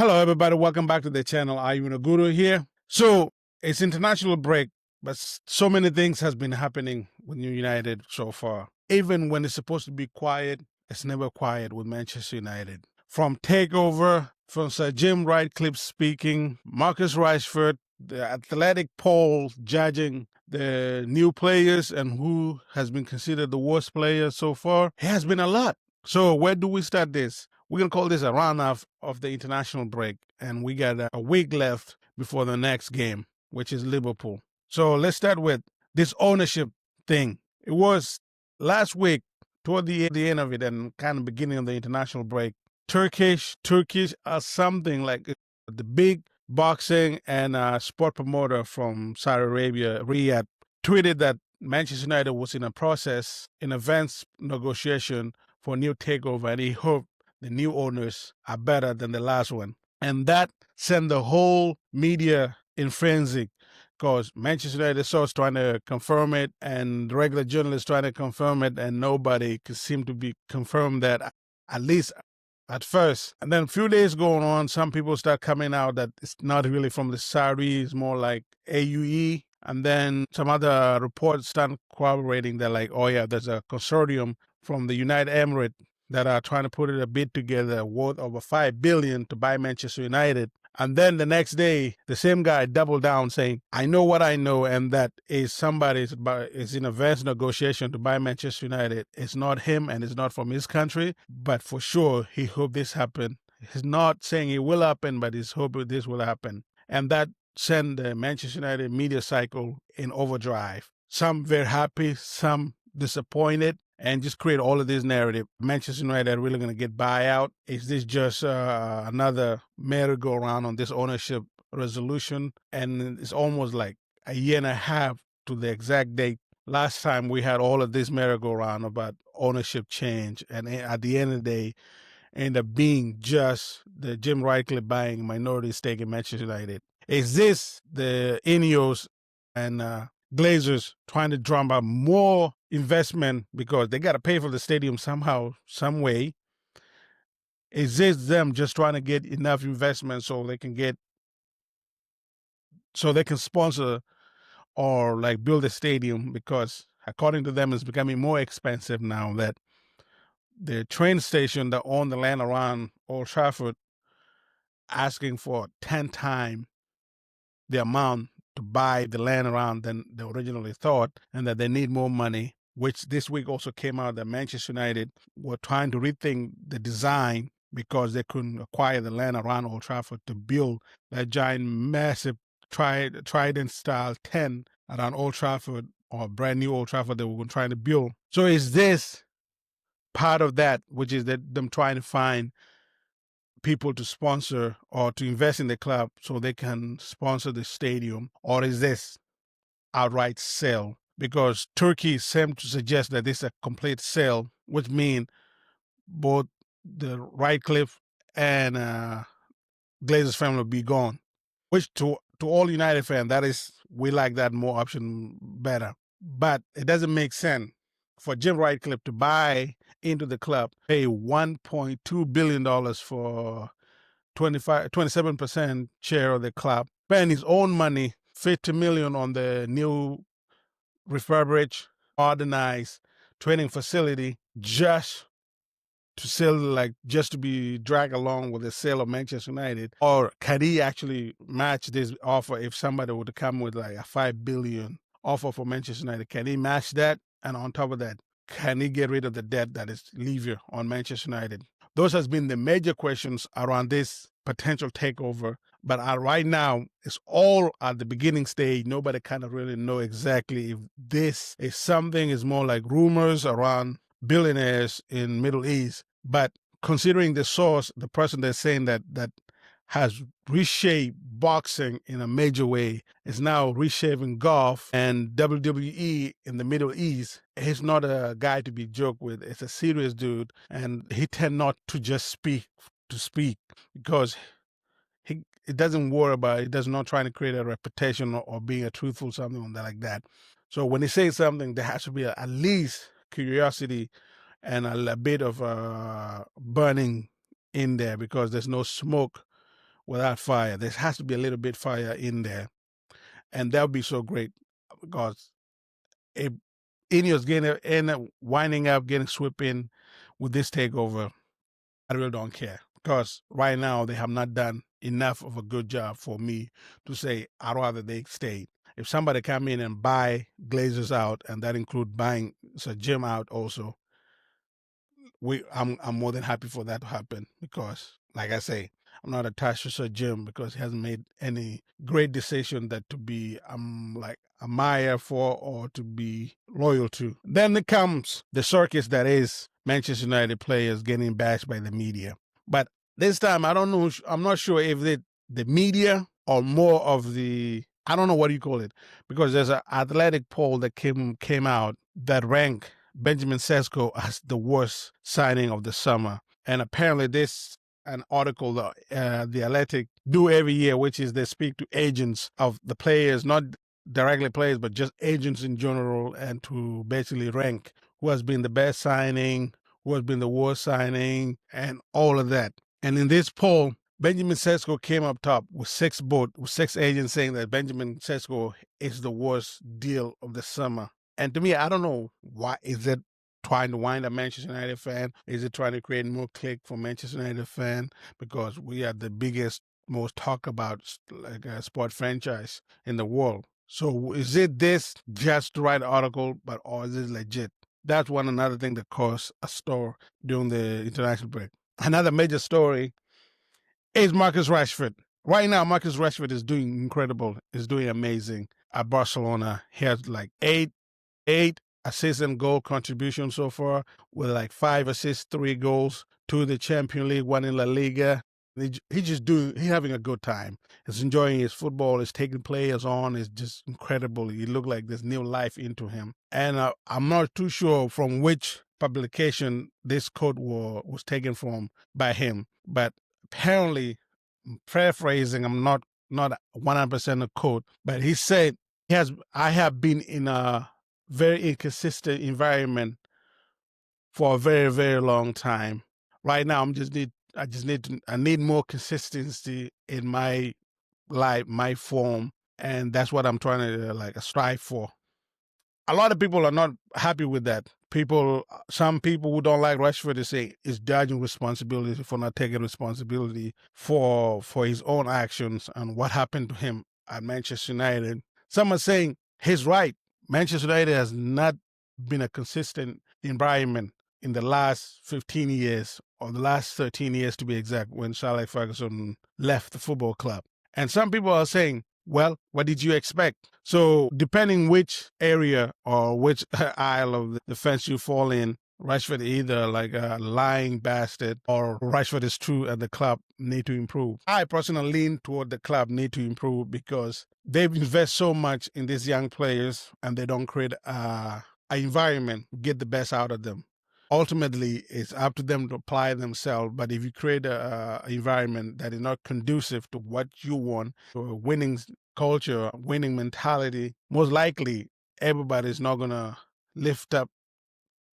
Hello, everybody. Welcome back to the channel. Ayuen here. So it's international break, but so many things has been happening with New United so far. Even when it's supposed to be quiet, it's never quiet with Manchester United. From Takeover, from Sir Jim Ratcliffe speaking, Marcus Rashford, the athletic poll judging the new players and who has been considered the worst player so far. It has been a lot. So where do we start this? We're going to call this a round-off of the international break, and we got a week left before the next game, which is Liverpool. So let's start with this ownership thing. It was last week, toward the end of it and kind of beginning of the international break, Turkish something like the big boxing and sport promoter from Saudi Arabia, Riyadh, tweeted that Manchester United was in advanced negotiation for a new takeover, and he hoped the new owners are better than the last one. And that sent the whole media in frenzy because Manchester United source trying to confirm it and regular journalists trying to confirm it, and nobody could seem to be confirmed that, at least at first. And then a few days going on, some people start coming out that it's not really from the Saudi, it's more like AUE. And then some other reports start corroborating that, like, oh yeah, there's a consortium from the United Emirates that are trying to put a bid together worth over $5 billion to buy Manchester United. And then the next day, the same guy doubled down saying, I know what I know, and that is somebody is in advanced negotiation to buy Manchester United. It's not him and it's not from his country, but for sure, he hoped this happen. He's not saying it will happen, but he's hoping this will happen. And that sent the Manchester United media cycle in overdrive. Some very happy, some disappointed, and just create all of this narrative. Manchester United are really going to get buyout. Is this just another merry-go-round on this ownership resolution? And it's almost like a year and a half to the exact date. Last time we had all of this merry-go-round about ownership change, and at the end of the day, end up being just the Jim Ratcliffe buying minority stake in Manchester United. Is this the Ineos and Glazers trying to drum up more investment because they got to pay for the stadium somehow, some way? Is this them just trying to get enough investment so they can sponsor or like build a stadium? Because according to them, it's becoming more expensive now that the train station that own the land around Old Trafford asking for 10 times the amount to buy the land around than they originally thought, and that they need more money, which this week also came out that Manchester United were trying to rethink the design because they couldn't acquire the land around Old Trafford to build that giant, massive trident-style tent around Old Trafford, or brand new Old Trafford they were trying to build. So is this part of that, which is that them trying to find people to sponsor or to invest in the club so they can sponsor the stadium? Or is this outright sale? Because Turkey seems to suggest that this is a complete sale, which means both the Ratcliffe and Glazers family will be gone. Which to all United fans, that is, we like that more option better. But it doesn't make sense for Jim Ratcliffe to buy into the club, pay $1.2 billion for 27% share of the club, spend his own money, $50 million on the new refurbished, modernized training facility, just to sell, like, just to be dragged along with the sale of Manchester United? Or can he actually match this offer if somebody were to come with like a $5 billion offer for Manchester United? Can he match that? And on top of that, can he get rid of the debt that is levied on Manchester United? Those has been the major questions around this potential takeover. But right now, it's all at the beginning stage. Nobody kind of really know exactly if this is something is more like rumors around billionaires in Middle East. But considering the source, the person that's saying that has reshaped boxing in a major way, is now reshaping golf and WWE in the Middle East. He's not a guy to be joked with. It's a serious dude, and he tend not to just speak to speak, because it doesn't worry about it. Does not trying to create a reputation or being a truthful something like that. So when he says something, there has to be at least curiosity and a bit of burning in there, because there's no smoke without fire. There has to be a little bit fire in there, and that would be so great because if Ineos end up winding up getting swept in with this takeover, I really don't care because right now they have not done enough of a good job for me to say I'd rather they stay. If somebody come in and buy Glazers out, and that include buying Sir Jim out also, I'm more than happy for that to happen because, like I say, I'm not attached to Sir Jim because he hasn't made any great decision that to be like admire for or to be loyal to. Then it comes the circus that is Manchester United players getting bashed by the media. But this time, I don't know. I'm not sure if the media or more of the, I don't know what you call it, because there's an athletic poll that came out that ranked Benjamin Sesko as the worst signing of the summer. And apparently this an article the Athletic do every year, which is they speak to agents of the players, not directly players, but just agents in general, and to basically rank who has been the best signing, who has been the worst signing, and all of that. And in this poll, Benjamin Sesko came up top with six agents saying that Benjamin Sesko is the worst deal of the summer. And to me, I don't know why. Is it trying to wind up Manchester United fan? Is it trying to create more click for Manchester United fan? Because we are the biggest, most talked about sport franchise in the world. So is it this just to write an article, or is it legit? That's another thing that caused a stir during the international break. Another major story is Marcus Rashford. Right now, Marcus Rashford is doing incredible. Is doing amazing at Barcelona. He has like eight assists and goal contributions so far, with like 5 assists, 3 goals, 2 in the Champions League, 1 in La Liga. He's having a good time. He's enjoying his football. He's taking players on. It's just incredible. He looked like there's new life into him. And I'm not too sure from which publication this quote was taken from by him, but apparently, paraphrasing, I'm not 100% a quote, but he said I have been in a very inconsistent environment for a very, very long time. Right now, I need more consistency in my life, my form, and that's what I'm trying to strive for. A lot of people are not happy with that. Some people who don't like Rashford is saying is dodging responsibility for not taking responsibility for his own actions and what happened to him at Manchester United. Some are saying he's right. Manchester United has not been a consistent environment in the last 15 years, or the last 13 years to be exact, when Sir Alex Ferguson left the football club. And some people are saying, well, what did you expect? So depending which area or which aisle of the fence you fall in, Rashford either like a lying bastard or Rashford is true and the club need to improve. I personally lean toward the club need to improve because they've invested so much in these young players and they don't create an environment to get the best out of them. Ultimately, it's up to them to apply themselves. But if you create an environment that is not conducive to what you want, to a winning culture, winning mentality, most likely everybody's not going to lift up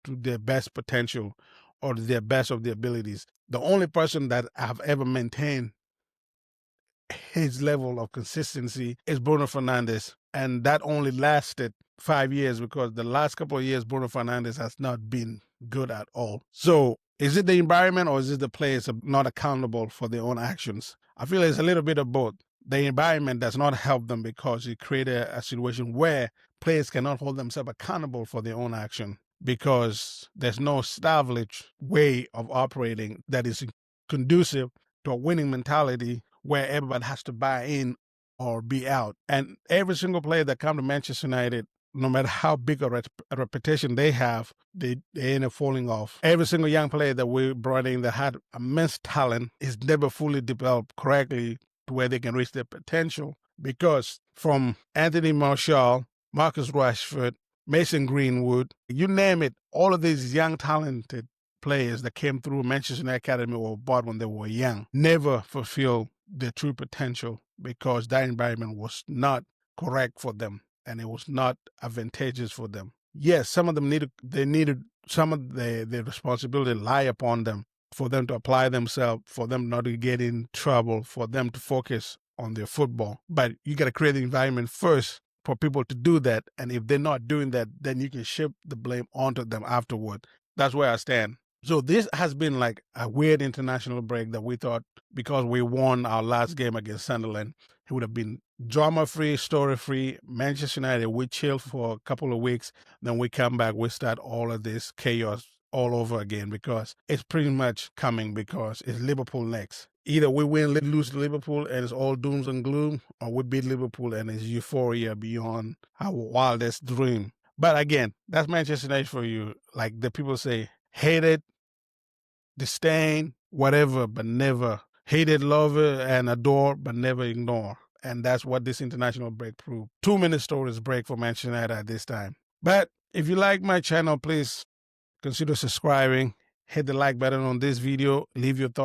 to their best potential or to their best of their abilities. The only person that I've ever maintained his level of consistency is Bruno Fernandes. And that only lasted 5 years because the last couple of years, Bruno Fernandes has not been good at all. So is it the environment or is it the players not accountable for their own actions? I feel it's a little bit of both. The environment does not help them because it created a situation where players cannot hold themselves accountable for their own action because there's no established way of operating that is conducive to a winning mentality where everybody has to buy in or be out. And every single player that comes to Manchester United, no matter how big a reputation they have, they end up falling off. Every single young player that we brought in that had immense talent is never fully developed correctly to where they can reach their potential. Because from Anthony Martial, Marcus Rashford, Mason Greenwood, you name it, all of these young talented players that came through Manchester United Academy or bought when they were young never fulfilled their true potential because that environment was not correct for them and it was not advantageous for them. Yes, some of them needed some of the responsibility lie upon them for them to apply themselves, for them not to get in trouble, for them to focus on their football. But you got to create the environment first for people to do that. And if they're not doing that, then you can shift the blame onto them afterward. That's where I stand. So this has been like a weird international break that we thought because we won our last game against Sunderland, it would have been drama-free, story-free. Manchester United, we chill for a couple of weeks. Then we come back, we start all of this chaos all over again because it's pretty much coming because it's Liverpool next. Either we win, lose to Liverpool, and it's all dooms and gloom, or we beat Liverpool and it's euphoria beyond our wildest dream. But again, that's Manchester United for you. Like the people say, hate it, disdain, whatever, but never hate it, love it, and adore, but never ignore. And that's what this international break proved. 2-minute stories break for Manchester United at this time. But if you like my channel, please consider subscribing. Hit the like button on this video. Leave your thoughts.